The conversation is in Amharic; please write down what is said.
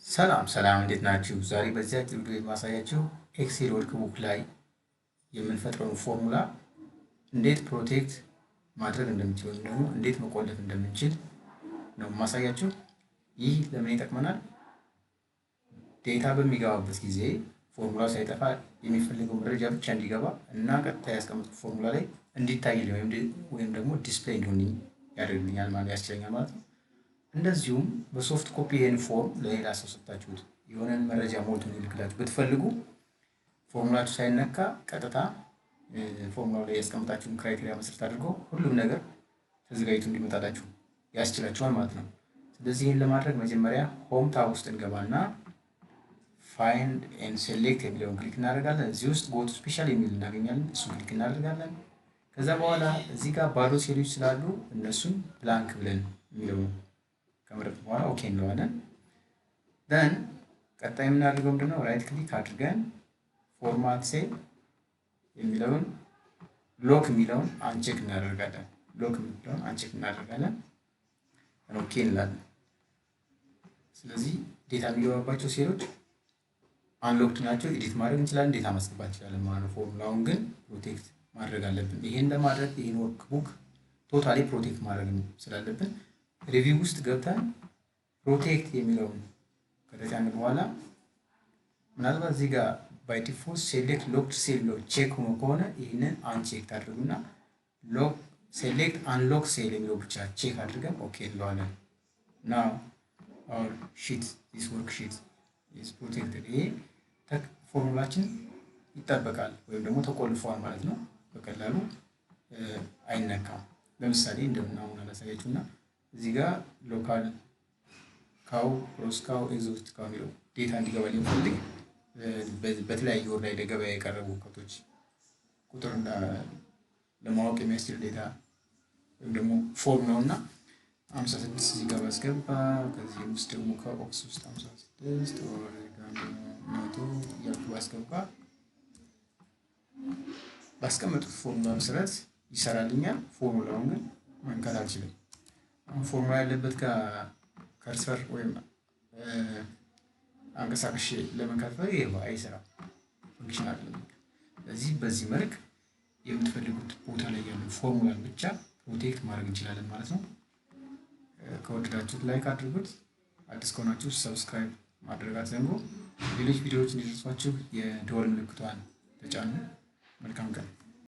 ሰላም እንዴት ናችሁ? ዛሬ በዚህ አጭር ቪዲዮ የማሳያችሁ ኤክሴል ወርክቡክ ላይ የምንፈጥረውን ፎርሙላ እንዴት ፕሮቴክት ማድረግ እንደምንችል ወይም ደግሞ እንዴት መቆለፍ እንደምንችል ነው የማሳያችሁ። ይህ ለምን ይጠቅመናል? ዴታ በሚገባበት ጊዜ ፎርሙላ ሳይጠፋ የሚፈልገው መረጃ ብቻ እንዲገባ እና ቀጥታ ያስቀመጥኩት ፎርሙላ ላይ እንዲታይልኝ ወይም ደግሞ ዲስፕሌይ እንዲሆን ያደርግልኛል ማለት ያስችለኛል ማለት ነው። እንደዚሁም በሶፍት ኮፒ ይሄን ፎርም ለሌላ ሰው ሰጣችሁት የሆነን መረጃ ሞልቶ እንዲልክላችሁ ብትፈልጉ ፎርሙላችሁ ሳይነካ ቀጥታ ፎርሙላው ላይ ያስቀምጣችሁን ክራይቴሪያ መሰረት አድርጎ ሁሉም ነገር ተዘጋጅቶ እንዲመጣላችሁ ያስችላችኋል ማለት ነው። ስለዚህ ይሄን ለማድረግ መጀመሪያ ሆም ታብ ውስጥ እንገባና ፋይንድ ኤንድ ሴሌክት የሚለውን ክሊክ እናደርጋለን። እዚህ ውስጥ ጎቱ ስፔሻል የሚል እናገኛለን። እሱን ክሊክ እናደርጋለን። ከዛ በኋላ እዚህ ጋር ባዶ ሴሎች ስላሉ እነሱን ብላንክ ብለን የሚለው ከመረጥ በኋላ ኦኬ እንለዋለን። ደን ቀጣይ የምናደርገው ምንድነው? ራይት ክሊክ አድርገን ፎርማት ሴል የሚለውን ሎክ የሚለውን አንቼክ እናደርጋለን። ሎክ የሚለውን አንቼክ እናደርጋለን። ኦኬ እንላለን። ስለዚህ ዴታ የሚገባባቸው ሴሎች አንሎክድ ናቸው። ኤዲት ማድረግ እንችላለን፣ ዴታ ማስገባት እንችላለን ማለት ነው። ፎርሙላውን ግን ፕሮቴክት ማድረግ አለብን። ይሄን ለማድረግ ይሄን ወርክቡክ ቶታሊ ፕሮቴክት ማድረግ ስላለብን ሪቪው ውስጥ ገብተን ፕሮቴክት የሚለውን ከተጫነ በኋላ ምናልባት እዚህ ጋር ባይ ዲፎልት ሴሌክት ሎክድ ሴል ነው ቼክ ሆኖ ከሆነ ይህንን አንቼክ ታድርጉና ሎክ ሴሌክት አንሎክ ሴል የሚለው ብቻ ቼክ አድርገን ኦኬ እንለዋለን። ናው አወር ሺት ዲስ ወርክሺት ኢዝ ፕሮቴክትድ። ይሄ ፎርሙላችን ይጠበቃል ወይም ደግሞ ተቆልፏል ማለት ነው። በቀላሉ አይነካም። ለምሳሌ እንደምናውና ላሳያችሁና እዚህ ጋር ሎካል ካው ክሮስ ካው ኤግዞቲክ ካው የሚለው ዴታ እንዲገባል የሚፈልግ በተለያየ ወር ላይ ለገበያ የቀረቡ ከብቶች ቁጥር ለማወቅ የሚያስችል ዴታ ወይም ደግሞ ፎርም ነውና 56 እዚህ ጋር ባስገባ ከዚህ ውስጥ ደግሞ ከኦክስ ውስጥ 56 ኦሬጋኖ ያልኩ ባስገባ ባስቀመጡት ፎርሙላ መሰረት ይሰራልኛል። ፎርሙላውን ግን መንካት አልችልም። ፎርሙላ ያለበት ጋር ከርሰር ወይም አንቀሳቅሼ ለመንካት ነው ይሄ አይሰራም፣ ፈንክሽን አይደለም። ስለዚህ በዚህ መልክ የምትፈልጉት ቦታ ላይ ያሉ ፎርሙላን ብቻ ፕሮቴክት ማድረግ እንችላለን ማለት ነው። ከወደዳችሁት ላይክ አድርጉት። አዲስ ከሆናችሁ ሰብስክራይብ ማድረግ አትዘንጉ። ሌሎች ቪዲዮዎች እንዲደርሷችሁ የደወል ምልክቷን ተጫኑ። መልካም ቀን።